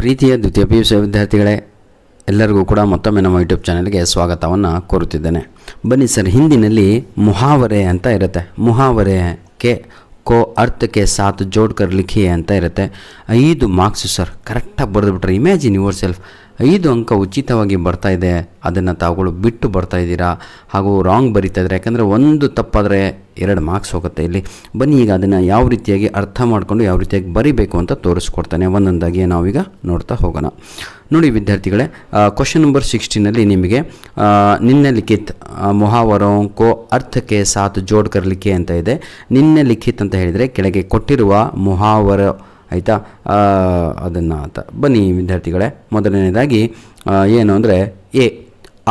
ಪ್ರೀತಿಯ ದ್ವಿತೀಯ PUC ವಿದ್ಯಾರ್ಥಿಗಳೇ, ಎಲ್ಲರಿಗೂ ಕೂಡ ಮತ್ತೊಮ್ಮೆ ನಮ್ಮ ಯೂಟ್ಯೂಬ್ ಚಾನಲ್ಗೆ ಸ್ವಾಗತವನ್ನು ಕೋರುತ್ತಿದ್ದೇನೆ. ಬನ್ನಿ ಸರ್, ಹಿಂದಿನಲ್ಲಿ ಮುಹಾವರೆ ಅಂತ ಇರುತ್ತೆ. ಮುಹಾವರೆಗೆ ಕೋ ಅರ್ಥಕ್ಕೆ ಸಾಥ್ ಜೋಡ್ಕರ್ ಲಿಖಿ ಅಂತ ಇರುತ್ತೆ. 5 ಮಾರ್ಕ್ಸು ಸರ್. ಕರೆಕ್ಟಾಗಿ ಬರೆದುಬಿಟ್ರೆ ಇಮ್ಯಾಜಿನ್ ಯುವರ್ ಸೆಲ್ಫ್ 5 ಅಂಕ ಉಚಿತವಾಗಿ ಬರ್ತಾ ಇದೆ. ಅದನ್ನು ತಾವುಗಳು ಬಿಟ್ಟು ಬರ್ತಾ ಇದ್ದೀರಾ ಹಾಗೂ ರಾಂಗ್ ಬರೀತಾ ಇದ್ದಾರೆ. ಯಾಕಂದರೆ ಒಂದು ತಪ್ಪಾದರೆ 2 ಮಾರ್ಕ್ಸ್ ಹೋಗುತ್ತೆ ಇಲ್ಲಿ. ಬನ್ನಿ ಈಗ ಅದನ್ನು ಯಾವ ರೀತಿಯಾಗಿ ಅರ್ಥ ಮಾಡಿಕೊಂಡು ಯಾವ ರೀತಿಯಾಗಿ ಬರೀಬೇಕು ಅಂತ ತೋರಿಸ್ಕೊಡ್ತಾನೆ. ಒಂದೊಂದಾಗಿ ನಾವೀಗ ನೋಡ್ತಾ ಹೋಗೋಣ. ನೋಡಿ ವಿದ್ಯಾರ್ಥಿಗಳೇ, ಕ್ವಶನ್ ನಂಬರ್ 16ನಲ್ಲಿ ನಿಮಗೆ ನಿನ್ನೆ ಲಿಖಿತ್ ಮುಹಾವರೋं को अर्थ के साथ जोड़कर लिखे ಅಂತ ಇದೆ. ನಿನ್ನೆ ಲಿಖಿತ್ ಅಂತ ಹೇಳಿದರೆ ಕೆಳಗೆ ಕೊಟ್ಟಿರುವ ಮುಹಾವರ ಆಯಿತಾ, ಅದನ್ನು ಅಂತ. ಬನ್ನಿ ವಿದ್ಯಾರ್ಥಿಗಳೇ, ಮೊದಲನೇದಾಗಿ ಏನು ಅಂದರೆ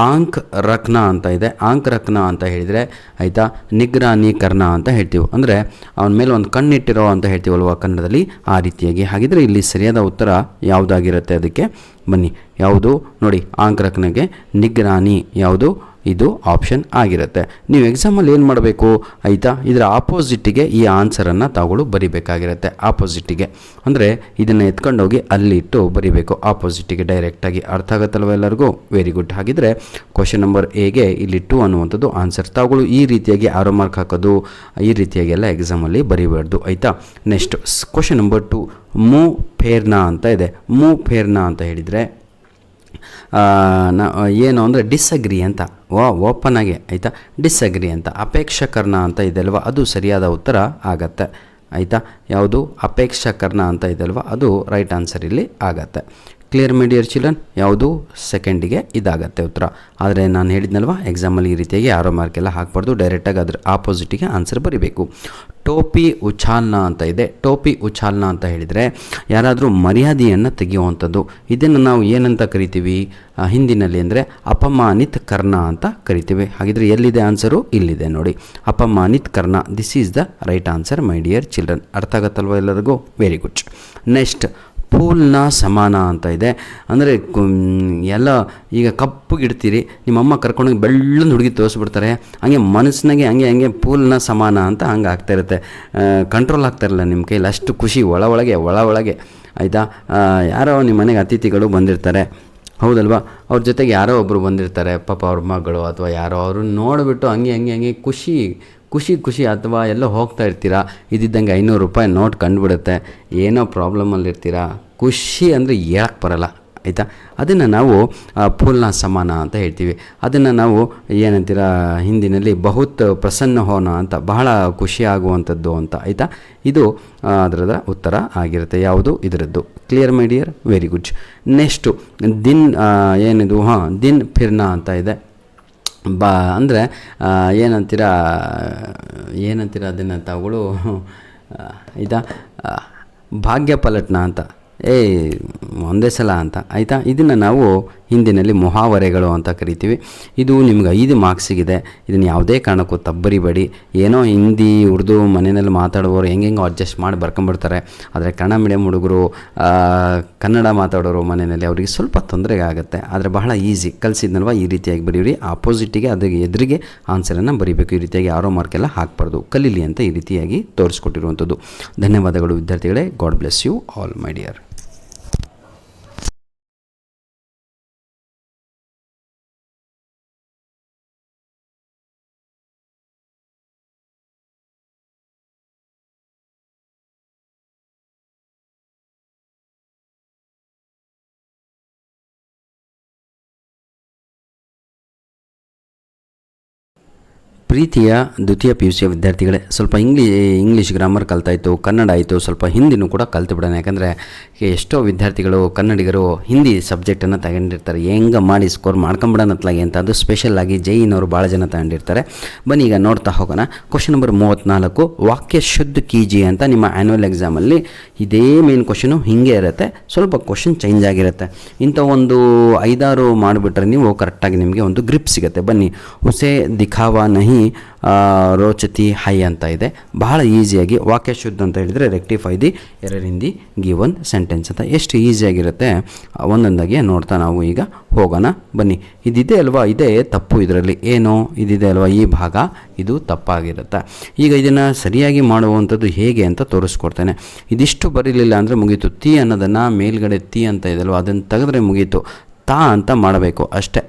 ಆಂಕ್ ರಖ್ನಾ ಅಂತ ಇದೆ. ಆಂಕ್ ರಖ್ನಾ ಅಂತ ಹೇಳಿದರೆ ಆಯಿತಾ, ನಿಗ್ರಾನಿ ಕರ್ನಾ ಅಂತ ಹೇಳ್ತೀವಿ. ಅಂದರೆ ಅವನ ಮೇಲೆ ಒಂದು ಕಣ್ಣಿಟ್ಟಿರೋ ಅಂತ ಹೇಳ್ತೀವಲ್ವ ಕನ್ನಡದಲ್ಲಿ, ಆ ರೀತಿಯಾಗಿ. ಹಾಗಿದ್ರೆ ಇಲ್ಲಿ ಸರಿಯಾದ ಉತ್ತರ ಯಾವುದಾಗಿರುತ್ತೆ ಅದಕ್ಕೆ? ಬನ್ನಿ, ಯಾವುದು ನೋಡಿ, ಆಂಕ್ ರಖ್ನಾಗೆ ನಿಗ್ರಾನಿ ಯಾವುದು? ಇದು ಆಪ್ಷನ್ ಆಗಿರುತ್ತೆ. ನೀವು ಎಕ್ಸಾಮಲ್ಲಿ ಏನು ಮಾಡಬೇಕು ಆಯಿತಾ, ಇದರ ಆಪೋಸಿಟ್ಟಿಗೆ ಈ ಆನ್ಸರನ್ನು ತಾವುಗಳು ಬರಿಬೇಕಾಗಿರುತ್ತೆ. ಆಪೋಸಿಟ್ಟಿಗೆ ಅಂದರೆ ಇದನ್ನು ಎತ್ಕೊಂಡೋಗಿ ಅಲ್ಲಿಟ್ಟು ಬರಿಬೇಕು, ಆಪೋಸಿಟ್ಟಿಗೆ ಡೈರೆಕ್ಟಾಗಿ. ಅರ್ಥ ಆಗುತ್ತಲ್ವ ಎಲ್ಲರಿಗೂ? Very good. ಹಾಗಿದ್ರೆ ಕ್ವಶನ್ ನಂಬರ್ ಎಗೆ ಇಲ್ಲಿ 2 ಅನ್ನುವಂಥದ್ದು ಆನ್ಸರ್. ತಾವುಗಳು ಈ ರೀತಿಯಾಗಿ ಆರೋ ಮಾರ್ಕ್ ಹಾಕೋದು ಈ ರೀತಿಯಾಗೆಲ್ಲ ಎಕ್ಸಾಮಲ್ಲಿ ಬರಿಬಾರ್ದು ಆಯಿತಾ. ನೆಕ್ಸ್ಟ್ ಕ್ವಶನ್ ನಂಬರ್ 2, ಮೂ ಫೇರ್ನಾ ಅಂತ ಇದೆ. ಮೂ ಫೇರ್ನಾ ಅಂತ ಹೇಳಿದರೆ ಏನು ಅಂದರೆ ಡಿಸ್ಅಗ್ರಿ ಅಂತ, ಓಪನ್ ಆಗಿ ಆಯಿತಾ, ಡಿಸ್ಅಗ್ರಿ ಅಂತ. ಅಪೇಕ್ಷಕರ್ನ ಅಂತ ಇದೆ ಅಲ್ವಾ, ಅದು ಸರಿಯಾದ ಉತ್ತರ ಆಗತ್ತೆ ಆಯಿತಾ. ಯಾವುದು? ಅಪೇಕ್ಷಕರ್ನ ಅಂತ ಇದೆ ಅಲ್ವಾ, ಅದು ರೈಟ್ ಆನ್ಸರ್ ಇಲ್ಲಿ ಆಗತ್ತೆ. Clear my dear children? ಯಾವುದು? ಸೆಕೆಂಡಿಗೆ ಇದಾಗತ್ತೆ ಉತ್ತರ. ಆದರೆ ನಾನು ಹೇಳಿದ್ನಲ್ವ, ಎಕ್ಸಾಮಲ್ಲಿ ಈ ರೀತಿಯಾಗಿ ಆರೋ ಮಾರ್ಕೆಲ್ಲ ಹಾಕ್ಬಾರ್ದು, ಡೈರೆಕ್ಟಾಗಿ ಅದ್ರ ಆಪೋಸಿಟಿಗೆ ಆನ್ಸರ್ ಬರೀಬೇಕು. ಟೋಪಿ ಉಛಾಲ್ನ ಅಂತ ಇದೆ. ಟೋಪಿ ಉಛಾಲ್ನ ಅಂತ ಹೇಳಿದರೆ ಯಾರಾದರೂ ಮರ್ಯಾದೆಯನ್ನು ತೆಗೆಯುವಂಥದ್ದು. ಇದನ್ನು ನಾವು ಏನಂತ ಕರಿತೀವಿ ಹಿಂದಿನಲ್ಲಿ ಅಂದರೆ ಅಪಮಾನಿತ್ ಕರ್ಣ ಅಂತ ಕರಿತೀವಿ. ಹಾಗಿದ್ರೆ ಎಲ್ಲಿದೆ ಆನ್ಸರು? ಇಲ್ಲಿದೆ ನೋಡಿ, ಅಪಮಾನಿತ್ ಕರ್ಣ. This is the right answer my dear children. ಅರ್ಥ ಆಗುತ್ತಲ್ವ ಎಲ್ಲರಿಗೂ? Very good. ನೆಕ್ಸ್ಟ್ ಫೂಲ್ನ ಸಮಾನ ಅಂತ ಇದೆ. ಅಂದರೆ ಎಲ್ಲ ಈಗ ಕಪ್ಪಗಿಡ್ತೀರಿ, ನಿಮ್ಮಮ್ಮ ಕರ್ಕೊಂಡೋಗಿ ಬೆಳ್ಳನ್ನು ಹುಡುಗಿ ತೋರಿಸ್ಬಿಡ್ತಾರೆ, ಹಂಗೆ ಮನಸ್ಸಿನಾಗೆ ಹಂಗೆ ಫೂಲ್ನ ಸಮಾನ ಅಂತ ಹಂಗೆ ಆಗ್ತಾಯಿರುತ್ತೆ. ಕಂಟ್ರೋಲ್ ಆಗ್ತಾಯಿರಲ್ಲ ನಿಮ್ಮ ಕೈಲಿ, ಅಷ್ಟು ಖುಷಿ ಒಳಗೆ ಆಯಿತಾ. ಯಾರೋ ನಿಮ್ಮ ಮನೆಗೆ ಅತಿಥಿಗಳು ಬಂದಿರ್ತಾರೆ, ಹೌದಲ್ವಾ, ಅವ್ರ ಜೊತೆಗೆ ಯಾರೋ ಒಬ್ಬರು ಬಂದಿರ್ತಾರೆ, ಪಾಪ ಅವ್ರ ಮಗಳು ಅಥವಾ ಯಾರೋ, ಅವ್ರನ್ನ ನೋಡಿಬಿಟ್ಟು ಹಂಗೆ ಖುಷಿ ಅಥವಾ ಎಲ್ಲೋ ಹೋಗ್ತಾ ಇರ್ತೀರಾ, ಇದ್ದಿದ್ದಂಗೆ 500 ರೂಪಾಯಿ ನೋಟ್ ಕಂಡುಬಿಡುತ್ತೆ, ಏನೋ ಪ್ರಾಬ್ಲಮಲ್ಲಿರ್ತೀರಾ, ಖುಷಿ ಅಂದರೆ ಹೇಳಕ್ಕೆ ಬರಲ್ಲ ಆಯಿತಾ. ಅದನ್ನು ನಾವು ಫೂಲ್ನ ಸಮಾನ ಅಂತ ಹೇಳ್ತೀವಿ. ಅದನ್ನು ನಾವು ಏನಂತೀರ ಹಿಂದಿನಲ್ಲಿ ಬಹುತ್ ಪ್ರಸನ್ನ ಹೋನ ಅಂತ, ಬಹಳ ಖುಷಿ ಆಗುವಂಥದ್ದು ಅಂತ ಆಯಿತಾ. ಇದು ಅದರದ ಉತ್ತರ ಆಗಿರುತ್ತೆ. ಯಾವುದು? ಇದರದ್ದು. Clear my dear? Very good. Next ದಿನ್ ಏನಿದು ದಿನ್ ಫಿರ್ನಾ ಅಂತ ಇದೆ. ಅಂದರೆ ಏನಂತೀರ ಅದನ್ನು ತಾವುಗಳು ಆಯಿತಾ, ಭಾಗ್ಯ ಪಲಟ್ನ ಅಂತ, ಒಂದೇ ಸಲ ಅಂತ ಆಯಿತಾ. ಇದನ್ನು ನಾವು ಹಿಂದಿನಲ್ಲಿ ಮುಹಾವರೆಗಳು ಅಂತ ಕರಿತೀವಿ. ಇದು ನಿಮ್ಗೆ 5 ಮಾರ್ಕ್ಸಿಗಿದೆ. ಇದನ್ನು ಯಾವುದೇ ಕಾರಣಕ್ಕೂ ತಬ್ಬರಿಬೇಡಿ. ಏನೋ ಹಿಂದಿ ಉರ್ದು ಮನೆಯಲ್ಲಿ ಮಾತಾಡುವವರು ಹೆಂಗೆಂಗೋ ಅಡ್ಜಸ್ಟ್ ಮಾಡಿ ಬರ್ಕೊಂಬಿಡ್ತಾರೆ. ಆದರೆ ಕನ್ನಡ ಮೀಡಿಯಮ್ ಹುಡುಗರು, ಕನ್ನಡ ಮಾತಾಡೋರು ಮನೆಯಲ್ಲಿ ಅವರಿಗೆ ಸ್ವಲ್ಪ ತೊಂದರೆ ಆಗುತ್ತೆ. ಆದರೆ ಬಹಳ ಈಸಿ, ಕಲಿಸಿದ್ನಲ್ವ, ಈ ರೀತಿಯಾಗಿ ಬರೀರಿ. ಆಪೋಸಿಟಿಗೆ ಅದಕ್ಕೆ ಎದುರಿಗೆ ಆನ್ಸರನ್ನು ಬರೀಬೇಕು. ಈ ರೀತಿಯಾಗಿ ಆರೋ ಮಾರ್ಕೆಲ್ಲ ಹಾಕಬಾರ್ದು, ಕಲೀಲಿ ಅಂತ ಈ ರೀತಿಯಾಗಿ ತೋರಿಸ್ಕೊಟ್ಟಿರುವಂಥದ್ದು. ಧನ್ಯವಾದಗಳು ವಿದ್ಯಾರ್ಥಿಗಳೇ. God bless you all my dear. ಪ್ರೀತಿಯ ದ್ವಿತೀಯ PUC ವಿದ್ಯಾರ್ಥಿಗಳೇ, ಸ್ವಲ್ಪ ಇಂಗ್ಲೀಷ್ ಗ್ರಾಮರ್ ಕಲ್ತಾಯಿತು, ಕನ್ನಡ ಆಯಿತು, ಸ್ವಲ್ಪ ಹಿಂದಿನೂ ಕೂಡ ಕಲ್ತು ಬಿಡೋಣ. ಯಾಕಂದರೆ ಎಷ್ಟೋ ವಿದ್ಯಾರ್ಥಿಗಳು ಕನ್ನಡಿಗರು ಹಿಂದಿ ಸಬ್ಜೆಕ್ಟನ್ನು ತಗೊಂಡಿರ್ತಾರೆ, ಹೆಂಗೆ ಮಾಡಿ ಸ್ಕೋರ್ ಮಾಡ್ಕೊಂಬಿಡೋಣತ್ಲಾಗೆ ಅಂತ. ಅದು ಸ್ಪೆಷಲಾಗಿ ಜೈನವರು ಭಾಳ ಜನ ತಗೊಂಡಿರ್ತಾರೆ. ಬನ್ನಿ ಈಗ ನೋಡ್ತಾ ಹೋಗೋಣ. ಕ್ವಶನ್ ನಂಬರ್ 34, ವಾಕ್ಯ ಶುದ್ಧ ಕೀಜಿ ಅಂತ. ನಿಮ್ಮ ಆ್ಯನ್ಯುವಲ್ ಎಕ್ಸಾಮಲ್ಲಿ ಇದೇ ಮೇನ್ ಕ್ವಶನು ಹಿಂಗೆ ಇರುತ್ತೆ, ಸ್ವಲ್ಪ ಕ್ವಶನ್ ಚೇಂಜ್ ಆಗಿರುತ್ತೆ. ಇಂಥ ಒಂದು 5-6 ಮಾಡಿಬಿಟ್ರೆ ನೀವು ಕರೆಕ್ಟಾಗಿ ನಿಮಗೆ ಒಂದು ಗ್ರಿಪ್ ಸಿಗುತ್ತೆ. ಬನ್ನಿ, ಉಸೆ ದಿಖಾವಾ ನಹಿ ರೋಚತಿ ಹೈ ಅಂತ ಇದೆ. ಬಹಳ ಈಸಿಯಾಗಿ ವಾಕ್ಯ ಶುದ್ಧ ಅಂತ ಹೇಳಿದರೆ rectify the error in the given sentence ಅಂತ ಎಷ್ಟು ಈಸಿಯಾಗಿರುತ್ತೆ ಒಂದೊಂದಾಗಿ ನೋಡ್ತಾ ನಾವು ಈಗ ಹೋಗೋಣ ಬನ್ನಿ. ಇದಿದೆ ಅಲ್ವಾ, ಇದೇ ತಪ್ಪು ಇದರಲ್ಲಿ ಏನು ಇದಿದೆ ಅಲ್ವಾ ಈ ಭಾಗ, ಇದು ತಪ್ಪಾಗಿರುತ್ತೆ. ಈಗ ಇದನ್ನು ಸರಿಯಾಗಿ ಮಾಡುವಂಥದ್ದು ಹೇಗೆ ಅಂತ ತೋರಿಸ್ಕೊಡ್ತೇನೆ. ಇದಿಷ್ಟು ಬರೀಲಿಲ್ಲ ಅಂದರೆ ಮುಗೀತು. ತಿ ಅನ್ನೋದನ್ನು ಮೇಲ್ಗಡೆ ತಿ ಅಂತ ಇದೆಯಲ್ವ ಅದನ್ನು ತೆಗೆದ್ರೆ ಮುಗೀತು. ತಾ ಅಂತ ಮಾಡಬೇಕು ಅಷ್ಟೇ.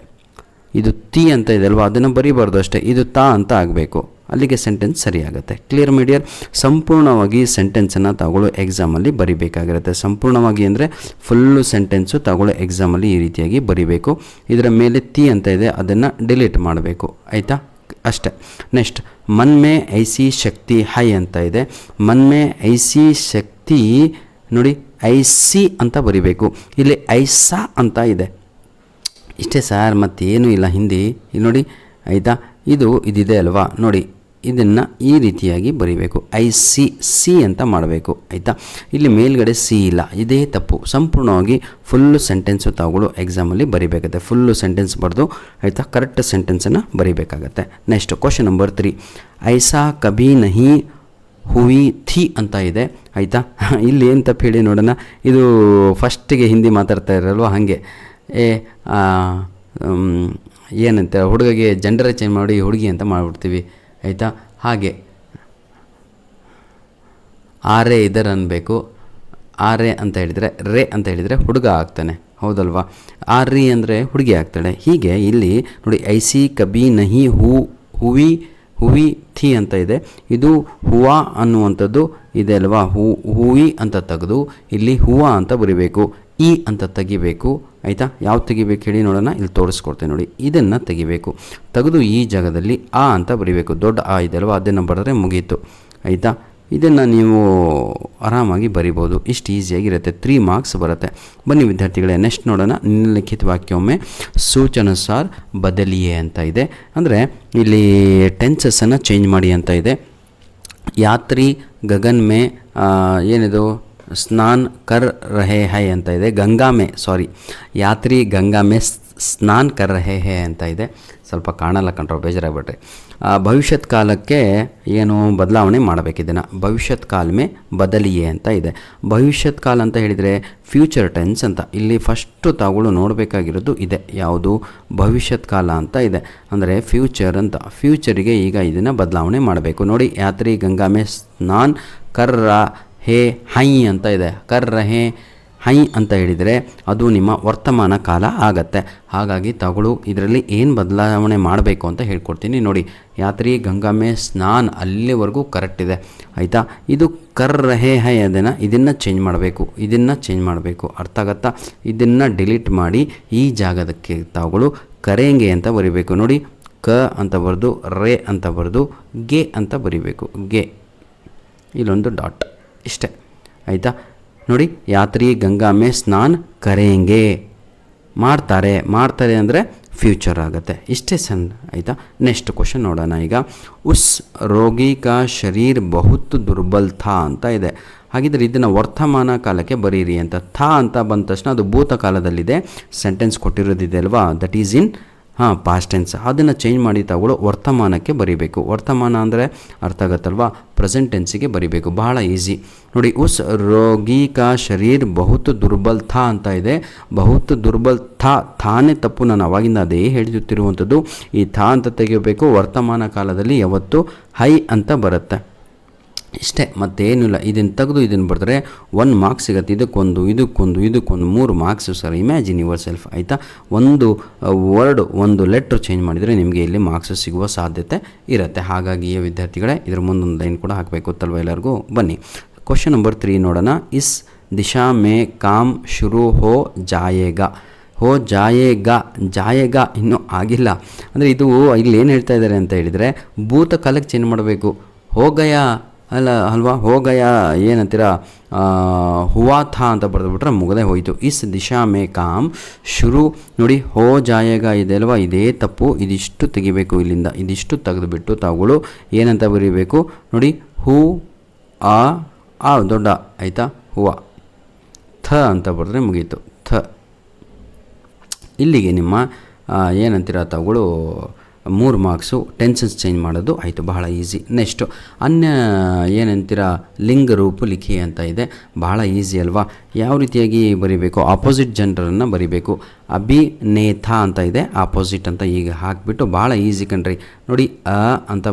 ಇದು ತಿ ಅಂತ ಇದೆ ಅಲ್ವಾ ಅದನ್ನು ಬರೀಬಾರ್ದು ಅಷ್ಟೇ, ಇದು ತಾ ಅಂತ ಆಗಬೇಕು. ಅಲ್ಲಿಗೆ ಸೆಂಟೆನ್ಸ್ ಸರಿಯಾಗುತ್ತೆ. ಕ್ಲಿಯರ್ ಮೀಡಿಯರ್? ಸಂಪೂರ್ಣವಾಗಿ ಸೆಂಟೆನ್ಸನ್ನು ತಗೊಳ್ಳೋ ಎಕ್ಸಾಮಲ್ಲಿ ಬರಿಬೇಕಾಗಿರುತ್ತೆ. ಸಂಪೂರ್ಣವಾಗಿ ಅಂದರೆ ಫುಲ್ಲು ಸೆಂಟೆನ್ಸು ತಗೊಳ್ಳೋ ಎಕ್ಸಾಮಲ್ಲಿ ಈ ರೀತಿಯಾಗಿ ಬರಿಬೇಕು. ಇದರ ಮೇಲೆ ತಿ ಅಂತ ಇದೆ ಅದನ್ನು ಡಿಲೀಟ್ ಮಾಡಬೇಕು, ಆಯಿತಾ? ಅಷ್ಟೇ. ನೆಕ್ಸ್ಟ್, ಮನ್ ಮೇ ಐಸಿ ಶಕ್ತಿ ಹೈ ಅಂತ ಇದೆ. ಮನ್ ಮೇ ಐಸಿ ಶಕ್ತಿ ನೋಡಿ ಐಸಿ ಅಂತ ಬರಿಬೇಕು. ಇಲ್ಲಿ ಐಸಾ ಅಂತ ಇದೆ. ಇಷ್ಟೇ ಸರ್, ಮತ್ತೇನೂ ಇಲ್ಲ ಹಿಂದಿ. ಇಲ್ಲಿ ನೋಡಿ ಆಯಿತಾ, ಇದಿದೆ ಅಲ್ವಾ ನೋಡಿ, ಇದನ್ನು ಈ ರೀತಿಯಾಗಿ ಬರಿಬೇಕು. ಸಿ ಅಂತ ಮಾಡಬೇಕು, ಆಯಿತಾ? ಇಲ್ಲಿ ಮೇಲ್ಗಡೆ ಸಿ ಇಲ್ಲ, ಇದೇ ತಪ್ಪು. ಸಂಪೂರ್ಣವಾಗಿ ಫುಲ್ಲು ಸೆಂಟೆನ್ಸು ತಗೊಳ್ಳೋ ಎಕ್ಸಾಮಲ್ಲಿ ಬರಿಬೇಕಾಗತ್ತೆ. ಫುಲ್ಲು ಸೆಂಟೆನ್ಸ್ ಬರೆದು ಆಯಿತಾ ಕರೆಕ್ಟ್ ಸೆಂಟೆನ್ಸನ್ನು ಬರಿಬೇಕಾಗತ್ತೆ. ನೆಕ್ಸ್ಟ್ ಕ್ವಶನ್ ನಂಬರ್ 3, ಐಸಾ ಕಭಿ ನಹಿ ಹುಯಿ ಥಿ ಅಂತ ಇದೆ, ಆಯಿತಾ? ಇಲ್ಲಿ ಏನು ತಪ್ಪು ಹೇಳಿ ನೋಡೋಣ. ಇದು ಫಸ್ಟಿಗೆ ಹಿಂದಿ ಮಾತಾಡ್ತಾ ಇರಲ್ವ ಹಾಗೆ ಏನಂತ ಹುಡುಗಿಗೆ ಜೆಂಡರ್ ಚೇಂಜ್ ಮಾಡಿ ಹುಡುಗಿ ಅಂತ ಮಾಡಿಬಿಡ್ತೀವಿ, ಆಯಿತಾ? ಹಾಗೆ ಆರೆ ಇದರ್ ಅನ್ನಬೇಕು. ಆರೆ ಅಂತ ಹೇಳಿದರೆ ರೇ ಅಂತ ಹೇಳಿದರೆ ಹುಡುಗ ಆಗ್ತಾನೆ, ಹೌದಲ್ವಾ? ಆರ್ರಿ ಅಂದರೆ ಹುಡುಗಿ ಆಗ್ತಾಳೆ. ಹೀಗೆ ಇಲ್ಲಿ ನೋಡಿ ಐಸಿ ಕಬಿ ನಹಿ ಹುವಿ ಥಿ ಅಂತ ಇದೆ. ಇದು ಹೂವಾ ಅನ್ನುವಂಥದ್ದು ಇದೆ ಅಲ್ವಾ, ಹೂವಿ ಅಂತ ತೆಗೆದು ಇಲ್ಲಿ ಹೂವ ಅಂತ ಬರಿಬೇಕು. ಇ ಅಂತ ತೆಗಿಬೇಕು, ಆಯಿತಾ? ಯಾವ್ದು ತೆಗಿಬೇಕು ಹೇಳಿ ನೋಡೋಣ. ಇಲ್ಲಿ ತೋರಿಸ್ಕೊಡ್ತೇನೆ ನೋಡಿ, ಇದನ್ನು ತೆಗಿಬೇಕು. ತೆಗೆದು ಈ ಜಾಗದಲ್ಲಿ ಆ ಅಂತ ಬರಿಬೇಕು. ದೊಡ್ಡ ಆ ಇದೆ ಅಲ್ವಾ ಅದನ್ನು ಬರೆದ್ರೆ ಮುಗೀತು, ಆಯಿತಾ? ಇದನ್ನು ನೀವು ಆರಾಮಾಗಿ ಬರಿಬೋದು. ಇಷ್ಟು ಈಸಿಯಾಗಿರುತ್ತೆ. 3 ಮಾರ್ಕ್ಸ್ ಬರುತ್ತೆ. ಬನ್ನಿ ವಿದ್ಯಾರ್ಥಿಗಳೇ, ನೆಕ್ಸ್ಟ್ ನೋಡೋಣ. ನಿಮ್ನಲಿಖಿತ ವಾಕ್ಯೊಮ್ಮೆ ಸೂಚನುಸಾರ್ ಬದಲಿಯೇ ಅಂತ ಇದೆ. ಅಂದರೆ ಇಲ್ಲಿ ಟೆನ್ಸಸ್ಸನ್ನು ಚೇಂಜ್ ಮಾಡಿ ಅಂತ ಇದೆ. ಯಾತ್ರಿ ಗಗನ್ ಮೇ ಏನಿದು ಸ್ನಾನ್ ಕರ್ ರಹೆ ಹೈ ಅಂತ ಇದೆ. ಯಾತ್ರಿ ಗಂಗಾ ಮೇ ಸ್ನಾನ್ ಕರ್ ರಹೆ ಹೇ ಅಂತ ಇದೆ. ಸ್ವಲ್ಪ ಕಾಣಲ್ಲ ಕಂಡ್ರೆ ಬೇಜಾರಾಗ್ಬಿಟ್ರಿ. ಭವಿಷ್ಯತ್ ಕಾಲಕ್ಕೆ ಏನು ಬದಲಾವಣೆ ಮಾಡಬೇಕಿದ್ದನ್ನು ಭವಿಷ್ಯತ್ ಕಾಲ ಮೇ ಬದಲಿಯೇ ಅಂತ ಇದೆ. ಭವಿಷ್ಯತ್ ಕಾಲ ಅಂತ ಹೇಳಿದರೆ ಫ್ಯೂಚರ್ ಟೆನ್ಸ್ ಅಂತ. ಇಲ್ಲಿ ಫಸ್ಟು ತಾವುಗಳು ನೋಡಬೇಕಾಗಿರೋದು ಇದೆ, ಯಾವುದು? ಭವಿಷ್ಯತ್ ಕಾಲ ಅಂತ ಇದೆ, ಅಂದರೆ ಫ್ಯೂಚರ್ ಅಂತ. ಫ್ಯೂಚರಿಗೆ ಈಗ ಇದನ್ನು ಬದಲಾವಣೆ ಮಾಡಬೇಕು. ನೋಡಿ, ಯಾತ್ರಿ ಗಂಗಾ ಮೇ ಸ್ನಾನ್ ಕರ್ ಹೇ ಹೈ ಅಂತ ಇದೆ. ಕರ್ ರಹೆ ಹೈ ಅಂತ ಹೇಳಿದರೆ ಅದು ನಿಮ್ಮ ವರ್ತಮಾನ ಕಾಲ ಆಗತ್ತೆ. ಹಾಗಾಗಿ ತಗೊಳ್ಳು ಇದರಲ್ಲಿ ಏನು ಬದಲಾವಣೆ ಮಾಡಬೇಕು ಅಂತ ಹೇಳ್ಕೊಡ್ತೀನಿ ನೋಡಿ. ಯಾತ್ರಿ ಗಂಗಾ ಮೇ ಸ್ನಾನ್ ಅಲ್ಲಿವರೆಗೂ ಕರೆಕ್ಟ್ ಇದೆ, ಆಯಿತಾ? ಇದು ಕರ್ ರಹೆ ಹೈ ಇದನ್ನು ಚೇಂಜ್ ಮಾಡಬೇಕು. ಅರ್ಥ ಆಗತ್ತಾ? ಇದನ್ನು ಡಿಲೀಟ್ ಮಾಡಿ ಈ ಜಾಗದಕ್ಕೆ ತಗೊಳ್ಳು ಕರೆಂಗೆ ಅಂತ ಬರಿಬೇಕು. ನೋಡಿ, ಕ ಅಂತ ಬರೆದು ರೇ ಅಂತ ಬರೆದು ಗೆ ಅಂತ ಬರಿಬೇಕು. ಗೆ ಇಲ್ಲೊಂದು ಡಾಟ್, ಇಷ್ಟೇ, ಆಯಿತಾ? ನೋಡಿ, ಯಾತ್ರಿ ಗಂಗಾ ಮೇ ಸ್ನಾನ್ ಕರೆಂಗೆ ಮಾಡ್ತಾರೆ ಅಂದರೆ ಫ್ಯೂಚರ್ ಆಗುತ್ತೆ. ಇಷ್ಟೇ ಆಯಿತಾ? ನೆಕ್ಸ್ಟ್ ಕ್ವಶನ್ ನೋಡೋಣ ಈಗ. ಉಸ್ ರೋಗಿ ಕಾ ಶರೀರ್ ಬಹುತ್ ದುರ್ಬಲ್ ಥಾ ಅಂತ ಇದೆ. ಹಾಗಿದ್ರೆ ಇದನ್ನು ವರ್ತಮಾನ ಕಾಲಕ್ಕೆ ಬರೀರಿ ಅಂತ. ಥಾ ಅಂತ ಬಂದ ತಕ್ಷಣ ಅದು ಭೂತಕಾಲದಲ್ಲಿದೆ. ಸೆಂಟೆನ್ಸ್ ಕೊಟ್ಟಿರೋದಿದೆ ಅಲ್ವಾ, that is in past tense. ಅದನ್ನು ಚೇಂಜ್ ಮಾಡಿ ತಗೊಳ್ಳೋ ವರ್ತಮಾನಕ್ಕೆ ಬರೀಬೇಕು. ವರ್ತಮಾನ ಅಂದರೆ ಅರ್ಥ ಆಗುತ್ತಲ್ವಾ, ಪ್ರೆಸೆಂಟ್ ಟೆನ್ಸಿಗೆ ಬರೀಬೇಕು. ಬಹಳ ಈಸಿ ನೋಡಿ. ಉಸ್ ರೋಗಿ ಕಾ ಶರೀರ್ ಬಹುತ್ ದುರ್ಬಲ್ ಥಾ ಅಂತ ಇದೆ. ಬಹುತ್ ದುರ್ಬಲ್ ಥಾನೇ ತಪ್ಪು. ನಾನು ಅವಾಗಿಂದ ಅದೇ ಹೇಳ್ತಿರುವಂಥದ್ದು. ಈ ಥಾ ಅಂತ ತೆಗಿಬೇಕು. ವರ್ತಮಾನ ಕಾಲದಲ್ಲಿ ಯಾವತ್ತು ಹೈ ಅಂತ ಬರುತ್ತೆ. ಇಷ್ಟೇ, ಮತ್ತೇನಿಲ್ಲ. ಇದನ್ನು ತೆಗೆದು ಇದನ್ನು ಬರೆದ್ರೆ 1 ಮಾರ್ಕ್ಸ್ ಸಿಗುತ್ತೆ. ಇದಕ್ಕೊಂದು 3 marks sir. Imagine your self, ಆಯಿತಾ? ಒಂದು ವರ್ಡ್ ಒಂದು ಲೆಟ್ರ್ ಚೇಂಜ್ ಮಾಡಿದರೆ ನಿಮಗೆ ಇಲ್ಲಿ ಮಾರ್ಕ್ಸ್ ಸಿಗುವ ಸಾಧ್ಯತೆ ಇರುತ್ತೆ. ಹಾಗಾಗಿ ವಿದ್ಯಾರ್ಥಿಗಳೇ ಇದರ ಮುಂದೊಂದು ಲೈನ್ ಕೂಡ ಹಾಕಬೇಕು ಗೊತ್ತಲ್ವ ಎಲ್ಲರಿಗೂ. ಬನ್ನಿ ಕ್ವಶನ್ ನಂಬರ್ 3 ನೋಡೋಣ. ಇಸ್ ದಿಶಾ ಮೇ ಕಾಮ್ ಶುರು ಹೋ ಜಾಯೇಗಾ ಇನ್ನೂ ಆಗಿಲ್ಲ. ಅಂದರೆ ಇದು ಇಲ್ಲಿ ಏನು ಹೇಳ್ತಾ ಇದ್ದಾರೆ ಅಂತ ಹೇಳಿದರೆ ಭೂತಕಾಲಕ್ಕೆ ಚೇಂಜ್ ಮಾಡಬೇಕು. ಹೋಗಯ ಏನಂತೀರ, ಹುವಾ ಥಾ ಅಂತ ಬರೆದುಬಿಟ್ರೆ ಮುಗದೆ ಹೋಯಿತು. ಇಸ್ ದಿಶಾ ಮೇ ಕಾಮ್ ಶುರು ನೋಡಿ, ಹೋ ಜಾಯೇಗಾ ಇದೆ ಅಲ್ವಾ, ಇದೇ ತಪ್ಪು. ಇದಿಷ್ಟು ತೆಗಿಬೇಕು ಇಲ್ಲಿಂದ. ಇದಿಷ್ಟು ತೆಗೆದುಬಿಟ್ಟು ತಾವುಗಳು ಏನಂತ ಬರೀಬೇಕು ನೋಡಿ, ಹೂ ಆ ದೊಡ್ಡ, ಆಯಿತಾ? ಹೂವ ಥ ಅಂತ ಬರೆದ್ರೆ ಮುಗೀತು. ಇಲ್ಲಿಗೆ ನಿಮ್ಮ ಏನಂತೀರ ತಾವುಗಳು 3 ಮಾರ್ಕ್ಸು. ಟೆನ್ಸಸ್ ಚೇಂಜ್ ಮಾಡೋದು ಆಯಿತು, ಬಹಳ ಈಸಿ. ನೆಕ್ಸ್ಟು ಅನ್ಯ ಏನಂತೀರ ಲಿಂಗ ರೂಪು ಲಿಖಿ ಅಂತ ಇದೆ, ಬಹಳ ಈಸಿ ಅಲ್ವಾ. ಯಾವ ರೀತಿಯಾಗಿ ಬರೀಬೇಕು, ಆಪೋಸಿಟ್ ಜೆಂಡರನ್ನು ಬರೀಬೇಕು. ಅಭಿನೇತ ಅಂತ ಇದೆ, ಆಪೋಸಿಟ್ ಅಂತ ಈಗ ಹಾಕಿಬಿಟ್ಟು ಭಾಳ ಈಸಿ ಕಣ್ರಿ. ನೋಡಿ ಅಂತ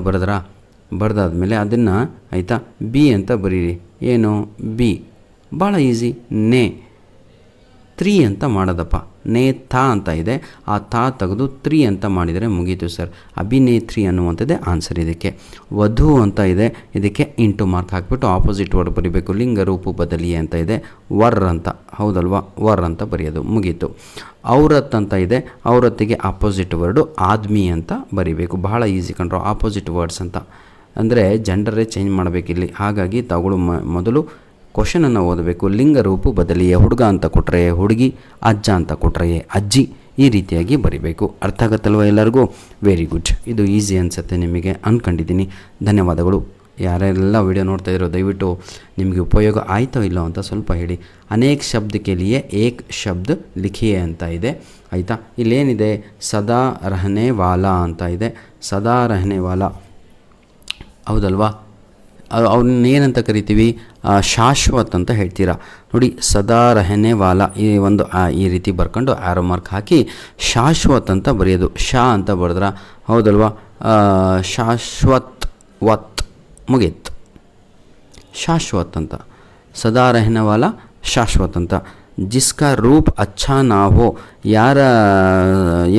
ಬರೆದಾದ್ಮೇಲೆ ಅದನ್ನು ಆಯಿತಾ ಬಿ ಅಂತ ಬರೀರಿ. ಏನು ಬಿ, ಭಾಳ ಈಸಿ. 3 ಅಂತ ಮಾಡೋದಪ್ಪ. ನೇತಾ ಅಂತ ಇದೆ, ಆ ತಾ ತೆಗೆದು 3 ಅಂತ ಮಾಡಿದರೆ ಮುಗೀತು ಸರ್. ಅಭಿನೇತ್ರಿ ಅನ್ನುವಂಥದ್ದೇ ಆನ್ಸರ್ ಇದಕ್ಕೆ. ವಧು ಅಂತ ಇದೆ, ಇದಕ್ಕೆ ಇಂಟು ಮಾರ್ಕ್ ಹಾಕಿಬಿಟ್ಟು ಆಪೋಸಿಟ್ ವರ್ಡ್ ಬರೀಬೇಕು. ಲಿಂಗ ರೂಪು ಬದಲಿ ಅಂತ ಇದೆ, ವರ್ ಅಂತ, ಹೌದಲ್ವಾ, ವರ್ ಅಂತ ಬರೆಯೋದು, ಮುಗೀತು. ಔರತ್ ಅಂತ ಇದೆ, ಔರತ್ತಿಗೆ ಆಪೋಸಿಟ್ ವರ್ಡು ಆದ್ಮಿ ಅಂತ ಬರೀಬೇಕು. ಬಹಳ ಈಸಿ ಕಂಡ್ರು, ಆಪೋಸಿಟ್ ವರ್ಡ್ಸ್ ಅಂತ ಅಂದರೆ ಜೆಂಡರೇ ಚೇಂಜ್ ಮಾಡಬೇಕಿಲ್ಲಿ. ಹಾಗಾಗಿ ತಗೊಳ್ಳು ಮೊದಲು ಕ್ವಶನನ್ನು ಓದಬೇಕು. ಲಿಂಗ ರೂಪು ಬದಲಿಯೇ ಹುಡುಗ ಅಂತ ಕೊಟ್ಟರೆ ಹುಡುಗಿ, ಅಜ್ಜ ಅಂತ ಕೊಟ್ಟರೆ ಅಜ್ಜಿ, ಈ ರೀತಿಯಾಗಿ ಬರಿಬೇಕು. ಅರ್ಥ ಆಗುತ್ತಲ್ವ ಎಲ್ಲರಿಗೂ? Very good. ಇದು ಈಸಿ ಅನಿಸುತ್ತೆ ನಿಮಗೆ ಅಂದ್ಕೊಂಡಿದ್ದೀನಿ. ಧನ್ಯವಾದಗಳು. ಯಾರೆಲ್ಲ ವಿಡಿಯೋ ನೋಡ್ತಾ ಇರೋ ದಯವಿಟ್ಟು ನಿಮಗೆ ಉಪಯೋಗ ಆಯಿತೋ ಇಲ್ಲೋ ಅಂತ ಸ್ವಲ್ಪ ಹೇಳಿ. ಅನೇಕ ಶಬ್ದಕ್ಕೆ ಲಿಯೇ ಏಕ್ ಶಬ್ದ ಲಿಖಿಯೇ ಅಂತ ಇದೆ, ಆಯಿತಾ. ಇಲ್ಲೇನಿದೆ, ಸದಾ ರಹನೆ ವಾಲಾ ಅಂತ ಇದೆ, ಸದಾ ರಹನೆ ವಾಲಾ, ಹೌದಲ್ವಾ. ಅವನ್ನೇನಂತ ಕರಿತೀವಿ, ಶಾಶ್ವತ್ ಅಂತ ಹೇಳ್ತೀರಾ. ನೋಡಿ, ಸದಾ ರಹನೆ ವಾಲಾ ಈ ರೀತಿ ಬರ್ಕೊಂಡು ಆರೋ ಮಾರ್ಕ್ ಹಾಕಿ ಶಾಶ್ವತ್ ಅಂತ ಬರೆಯೋದು. ಶಾ ಅಂತ ಬರೆದ್ರ, ಹೌದಲ್ವಾ. ಶಾಶ್ವತ್ ವತ್, ಮುಗೀತು. ಶಾಶ್ವತ್ ಅಂತ, ಸದಾ ರಹನೆ ವಾಲಾ ಶಾಶ್ವತ್ ಅಂತ. ಜಿಸ್ಕಾ ರೂಪ್ ಅಚ್ಚಾ ನಾ ಹೋ, ಯಾರ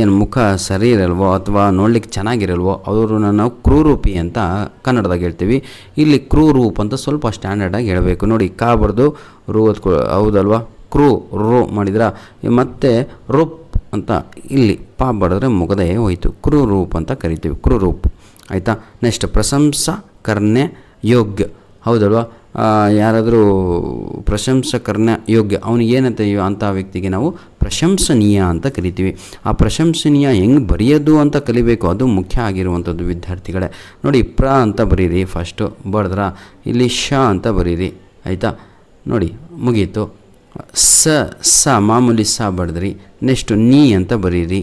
ಏನು ಮುಖ ಸರಿ ಇರಲ್ವೋ ಅಥವಾ ನೋಡ್ಲಿಕ್ಕೆ ಚೆನ್ನಾಗಿರಲ್ವೋ ಅವ್ರನ್ನ ನಾವು ಕ್ರೂರೂಪಿ ಅಂತ ಕನ್ನಡದಾಗ ಹೇಳ್ತೀವಿ. ಇಲ್ಲಿ ಕ್ರೂರೂಪ್ ಅಂತ ಸ್ವಲ್ಪ ಸ್ಟ್ಯಾಂಡರ್ಡಾಗಿ ಹೇಳಬೇಕು. ನೋಡಿ, ಕಾ ಬರ್ದು ರೂ ಹೌದಲ್ವಾ, ರೂ ಮಾಡಿದ್ರ, ಮತ್ತು ರೂಪ್ ಅಂತ ಇಲ್ಲಿ ಪಾ ಬರೆದ್ರೆ ಮುಗದೇ ಹೋಯಿತು. ಕ್ರೂರೂಪ್ ಅಂತ ಕರಿತೀವಿ, ಕ್ರೂರೂಪ್, ಆಯಿತಾ. ನೆಕ್ಸ್ಟ್ ಪ್ರಶಂಸಾ ಕರ್ನೆ ಯೋಗ್ಯ, ಹೌದಲ್ವಾ. ಯಾರಾದರೂ ಪ್ರಶಂಸಕರನ್ನ ಯೋಗ್ಯ, ಅವನಿಗೆ ಏನಂತ ಅಂಥ ವ್ಯಕ್ತಿಗೆ ನಾವು ಪ್ರಶಂಸನೀಯ ಅಂತ ಕರಿತೀವಿ. ಆ ಪ್ರಶಂಸನೀಯ ಹೆಂಗೆ ಬರೆಯೋದು ಅಂತ ಕಲಿಬೇಕು, ಅದು ಮುಖ್ಯ ಆಗಿರುವಂಥದ್ದು ವಿದ್ಯಾರ್ಥಿಗಳೇ. ನೋಡಿ, ಅಂತ ಬರೀರಿ, ಫಸ್ಟು ಬರೆದ್ರ, ಇಲ್ಲಿ ಅಂತ ಬರೀರಿ, ಆಯಿತಾ. ನೋಡಿ, ಮುಗೀತು. ಮಾಮೂಲಿ ಬರೆದ್ರಿ. ನೆಕ್ಸ್ಟು ನೀ ಅಂತ ಬರೀರಿ.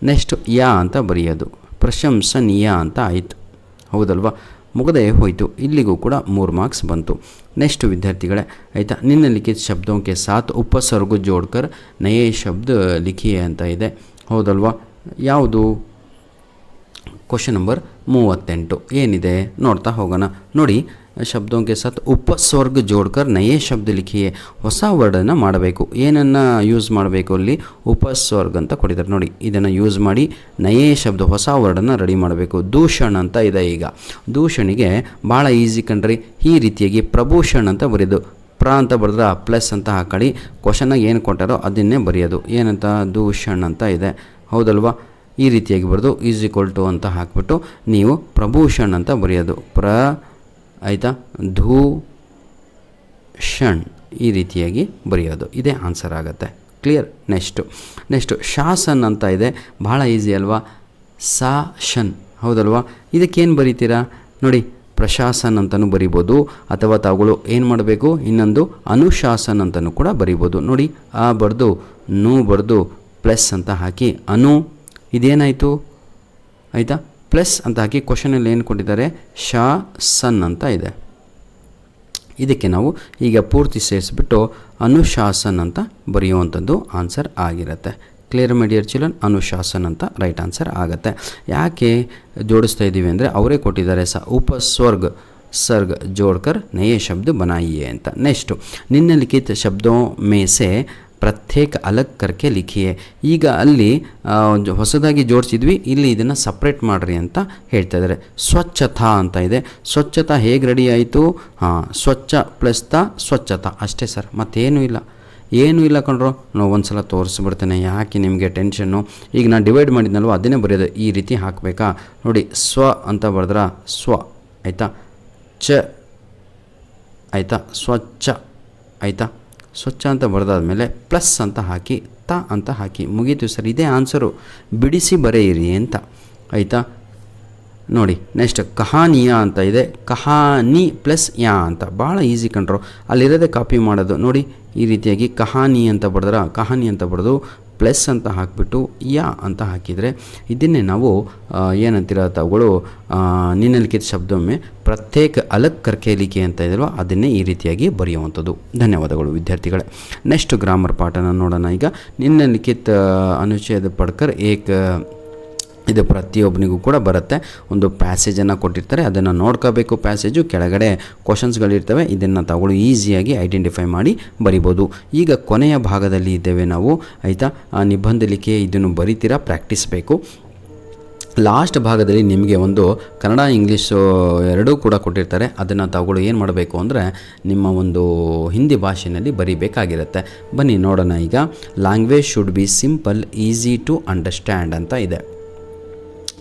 ನೆಕ್ಸ್ಟು ಅಂತ ಬರೆಯೋದು, ಪ್ರಶಂಸನೀಯ ಅಂತ ಆಯಿತು, ಹೌದಲ್ವಾ. ಮುಗದೇ ಹೋಯಿತು. ಇಲ್ಲಿಗೂ ಕೂಡ 3 ಮಾರ್ಕ್ಸ್ ಬಂತು. ನೆಕ್ಸ್ಟ್ ವಿದ್ಯಾರ್ಥಿಗಳೇ, ಆಯಿತಾ. ನಿನ್ನ ಲಿಖಿತ ಶಬ್ದೋಂಕೆ ಸಾಥ್ ಉಪಸರ್ಗ ಜೋಡ್ಕರ್ ನಯೇ ಶಬ್ದ ಲಿಖಿಯೇ ಅಂತ ಇದೆ, ಹೌದಲ್ವಾ. ಯಾವುದು? ಕ್ವಶನ್ ನಂಬರ್ 38 ಏನಿದೆ ನೋಡ್ತಾ ಹೋಗೋಣ. ನೋಡಿ, ಶಬ್ದೋಂಕೆ ಸಾಥ್ ಉಪಸ್ವರ್ಗ ಜೋಡ್ಕರ್ ನಯೇ ಶಬ್ದ ಲಿಖಿಯೇ, ಹೊಸ ವರ್ಡನ್ನು ಮಾಡಬೇಕು. ಏನನ್ನು ಯೂಸ್ ಮಾಡಬೇಕು, ಅಲ್ಲಿ ಉಪಸ್ವರ್ಗ ಅಂತ ಕೊಟ್ಟಿದ್ದಾರೆ. ನೋಡಿ, ಇದನ್ನು ಯೂಸ್ ಮಾಡಿ ನಯೇ ಶಬ್ದ, ಹೊಸ ವರ್ಡನ್ನು ರೆಡಿ ಮಾಡಬೇಕು. ದೂಷಣ್ ಅಂತ ಇದೆ. ಈಗ ದೂಷಣಿಗೆ ಭಾಳ ಈಸಿ ಕಣ್ರಿ. ಈ ರೀತಿಯಾಗಿ ಪ್ರಭೂಷಣ್ ಅಂತ ಬರೆಯೋದು. ಅಂತ ಬರೆದ್ರೆ ಪ್ಲಸ್ ಅಂತ ಹಾಕೊಳ್ಳಿ. ಕ್ವಶನ್ನಾಗ ಏನು ಕೊಟ್ಟಾರೋ ಅದನ್ನೇ ಬರೆಯೋದು. ಏನಂತ, ದೂಷಣ್ ಅಂತ ಇದೆ, ಹೌದಲ್ವಾ. ಈ ರೀತಿಯಾಗಿ ಬರೆದು ಈಸ್ ಈಕ್ವಲ್ ಟು ಅಂತ ಹಾಕಿಬಿಟ್ಟು ನೀವು ಪ್ರಭೂಷಣ್ ಅಂತ ಬರೆಯೋದು. ಆಯಿತಾ, ಧೂಷಣ್, ಈ ರೀತಿಯಾಗಿ ಬರೆಯೋದು. ಇದೇ ಆನ್ಸರ್ ಆಗುತ್ತೆ. ಕ್ಲಿಯರ್? ನೆಕ್ಸ್ಟು ಶಾಸನ್ ಅಂತ ಇದೆ, ಭಾಳ ಈಸಿ ಅಲ್ವಾ. ಷನ್, ಹೌದಲ್ವಾ. ಇದಕ್ಕೇನು ಬರೀತೀರಾ ನೋಡಿ, ಪ್ರಶಾಸನ್ ಅಂತಲೂ ಬರಿಬೋದು, ಅಥವಾ ತಾವುಗಳು ಏನು ಮಾಡಬೇಕು, ಇನ್ನೊಂದು ಅನುಶಾಸನ್ ಅಂತಲೂ ಕೂಡ ಬರಿಬೋದು. ನೋಡಿ, ಬರೆದು ಬರೆದು ಪ್ಲಸ್ ಅಂತ ಹಾಕಿ ಇದೇನಾಯಿತು, ಆಯಿತಾ. ಪ್ಲಸ್ ಅಂತ ಹಾಕಿ ಕ್ವಶನಲ್ಲಿ ಏನು ಕೊಟ್ಟಿದ್ದಾರೆ, ಸನ್ ಅಂತ ಇದೆ. ಇದಕ್ಕೆ ನಾವು ಈಗ ಪೂರ್ತಿ ಸೇರಿಸ್ಬಿಟ್ಟು ಅನುಶಾಸನ್ ಅಂತ ಬರೆಯುವಂಥದ್ದು ಆನ್ಸರ್ ಆಗಿರುತ್ತೆ. Clear my dear children? ಅನುಶಾಸನ್ ಅಂತ ರೈಟ್ ಆನ್ಸರ್ ಆಗುತ್ತೆ. ಯಾಕೆ ಜೋಡಿಸ್ತಾ ಇದ್ದೀವಿ ಅಂದರೆ ಅವರೇ ಕೊಟ್ಟಿದ್ದಾರೆ, ಉಪಸ್ವರ್ಗ सर्ग जोड़कर नए शब्द बनाइए ಅಂತ. ನೆಕ್ಸ್ಟು ನಿನ್ನ ಲಿಖಿತ ಶಬ್ದೋ ಮೇಸೆ ಪ್ರತ್ಯೇಕ ಅಲಗ್ ಕರ್ಕೆ ಲಿಖಿಯೇ. ಈಗ ಅಲ್ಲಿ ಹೊಸದಾಗಿ ಜೋಡಿಸಿದ್ವಿ, ಇಲ್ಲಿ ಇದನ್ನು ಸಪ್ರೇಟ್ ಮಾಡಿರಿ ಅಂತ ಹೇಳ್ತಾ ಇದ್ದಾರೆ. ಸ್ವಚ್ಛತಾ ಅಂತ ಇದೆ. ಸ್ವಚ್ಛತಾ ಹೇಗೆ ರೆಡಿ ಆಯಿತು? ಸ್ವಚ್ಛ ಪ್ಲಸ್ ಸ್ವಚ್ಛತಾ ಅಷ್ಟೇ ಸರ್, ಮತ್ತೇನೂ ಇಲ್ಲ. ಏನೂ ಇಲ್ಲ ಕಣ್ರೋ, ನಾವು ಒಂದು ಸಲ ತೋರಿಸ್ಬಿಡ್ತೇನೆ, ಯಾಕೆ ನಿಮಗೆ ಟೆನ್ಷನ್ನು. ಈಗ ನಾನು ಡಿವೈಡ್ ಮಾಡಿದ್ನಲ್ವ ಅದನ್ನೇ ಬರೆಯೋದು. ಈ ರೀತಿ ಹಾಕಬೇಕಾ ನೋಡಿ, ಸ್ವ ಅಂತ ಬರೆದ್ರ ಸ್ವ ಆಯಿತಾ, ಚ ಆಯಿತಾ, ಸ್ವಚ್ಛ ಆಯಿತಾ. ಸ್ವಚ್ಛ ಅಂತ ಬರೆದಾದ್ಮೇಲೆ ಪ್ಲಸ್ ಅಂತ ಹಾಕಿ ಅಂತ ಹಾಕಿ ಮುಗೀತು ಸರ್. ಇದೇ ಆನ್ಸರು, ಬಿಡಿಸಿ ಬರೆಯಿರಿ ಅಂತ ಆಯಿತಾ. ನೋಡಿ ನೆಕ್ಸ್ಟ್ ಕಹಾನಿಯಾ ಅಂತ ಇದೆ. ಕಹಾನಿ ಪ್ಲಸ್ ಯಾ ಅಂತ, ಭಾಳ ಈಸಿ ಕಂಡ್ರು. ಅಲ್ಲಿರೋದೇ ಕಾಪಿ ಮಾಡೋದು. ನೋಡಿ ಈ ರೀತಿಯಾಗಿ ಕಹಾನಿ ಅಂತ ಬರೆದ್ರೆ, ಕಹಾನಿ ಅಂತ ಬರೆದು ಪ್ಲಸ್ ಅಂತ ಹಾಕಿಬಿಟ್ಟು ಯಾ ಅಂತ ಹಾಕಿದರೆ ಇದನ್ನೇ ನಾವು ಏನಂತೀರ ತಾವುಗಳು ನಿನ್ನಲಿಖಿತ ಶಬ್ದೊಮ್ಮೆ ಪ್ರತ್ಯೇಕ ಅಲಗ್ ಕರ್ಕೆ ಲಿಖೆ ಅಂತ ಇದಲ್ವ ಅದನ್ನೇ ಈ ರೀತಿಯಾಗಿ ಬರೆಯುವಂಥದ್ದು. ಧನ್ಯವಾದಗಳು ವಿದ್ಯಾರ್ಥಿಗಳೇ. ನೆಕ್ಸ್ಟ್ ಗ್ರಾಮರ್ ಪಾಠನ ನೋಡೋಣ. ಈಗ ನಿನ್ನಲಿಖಿತ ಅನುಚ್ಛೇದ ಪಡ್ಕರ್ ಏಕ ಇದು ಪ್ರತಿಯೊಬ್ಬನಿಗೂ ಕೂಡ ಬರುತ್ತೆ. ಒಂದು ಪ್ಯಾಸೇಜನ್ನು ಕೊಟ್ಟಿರ್ತಾರೆ, ಅದನ್ನು ನೋಡ್ಕೋಬೇಕು. ಪ್ಯಾಸೇಜು ಕೆಳಗಡೆ ಕ್ವಶನ್ಸ್ಗಳಿರ್ತವೆ, ಇದನ್ನು ತಗೊಳ್ಳಿ ಈಸಿಯಾಗಿ ಐಡೆಂಟಿಫೈ ಮಾಡಿ ಬರಿಬೋದು. ಈಗ ಕೊನೆಯ ಭಾಗದಲ್ಲಿ ಇದ್ದೇವೆ ನಾವು, ಆಯಿತಾ. ನಿಬಂಧಲಿಕೆ ಇದನ್ನು ಬರಿತೀರಾ, ಪ್ರಾಕ್ಟೀಸ್ ಬೇಕು. ಲಾಸ್ಟ್ ಭಾಗದಲ್ಲಿ ನಿಮಗೆ ಒಂದು ಕನ್ನಡ ಇಂಗ್ಲೀಷು ಎರಡೂ ಕೂಡ ಕೊಟ್ಟಿರ್ತಾರೆ. ಅದನ್ನು ತಾವುಗಳು ಏನು ಮಾಡಬೇಕು ಅಂದರೆ ನಿಮ್ಮ ಒಂದು ಹಿಂದಿ ಭಾಷೆಯಲ್ಲಿ ಬರಿಬೇಕಾಗಿರುತ್ತೆ. ಬನ್ನಿ ನೋಡೋಣ. ಈಗ language should be simple, easy to understand ಅಂತ ಇದೆ,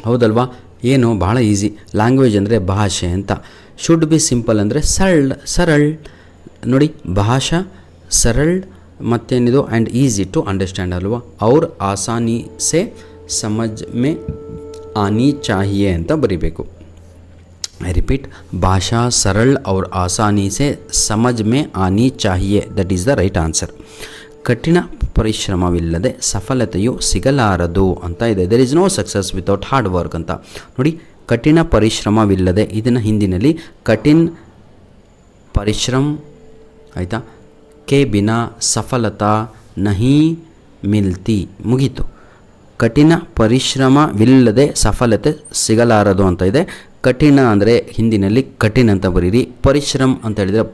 ಹೌದಲ್ವಾ. ಏನು ಭಾಳ ಈಸಿ. ಲ್ಯಾಂಗ್ವೇಜ್ ಅಂದರೆ ಭಾಷೆ ಅಂತ, ಶುಡ್ ಬಿ ಸಿಂಪಲ್ ಅಂದರೆ ಸರಳ್ ನೋಡಿ, ಭಾಷಾ ಸರಳ್ ಮತ್ತೇನಿದು ಆ್ಯಂಡ್ ಈಸಿ ಟು ಅಂಡರ್ಸ್ಟ್ಯಾಂಡ್ ಅಲ್ವಾ. ಅವ್ರ ಆಸಾನಿ ಸೆ ಸಮಜ್ ಮೇ ಆನಿ ಚಾಹಿಯೆ ಅಂತ ಬರಿಬೇಕು. ಐ ರಿಪೀಟ್, ಭಾಷಾ ಸರಳ್ ಅವ್ರ ಆಸಾನಿ ಸೆ ಸಮಜ್ ಮೇ ಆನಿ ಚಾಹಿಯೆ, that is the right answer. ಕಠಿಣ ಪರಿಶ್ರಮವಿಲ್ಲದೆ ಸಫಲತೆಯು ಸಿಗಲಾರದು ಅಂತ ಇದೆ. There is no success without hard work ಅಂತ ನೋಡಿ. ಕಠಿಣ ಪರಿಶ್ರಮವಿಲ್ಲದೆ, ಇದನ್ನು ಹಿಂದಿನಲ್ಲಿ ಕಠಿಣ ಪರಿಶ್ರಮ, ಆಯಿತಾ, ಕೆ ಬಿನಾ ಸಫಲತಾ ನಹಿ ಮಿಲ್ತಿ, ಮುಗೀತು. ಕಠಿಣ ಪರಿಶ್ರಮವಿಲ್ಲದೆ ಸಫಲತೆ ಸಿಗಲಾರದು ಅಂತ ಇದೆ. ಕಠಿಣ ಅಂದರೆ ಹಿಂದಿನಲ್ಲಿ ಕಠಿಣ ಅಂತ ಬರೀರಿ. ಪರಿಶ್ರಮ ಅಂತ ಹೇಳಿದರೆ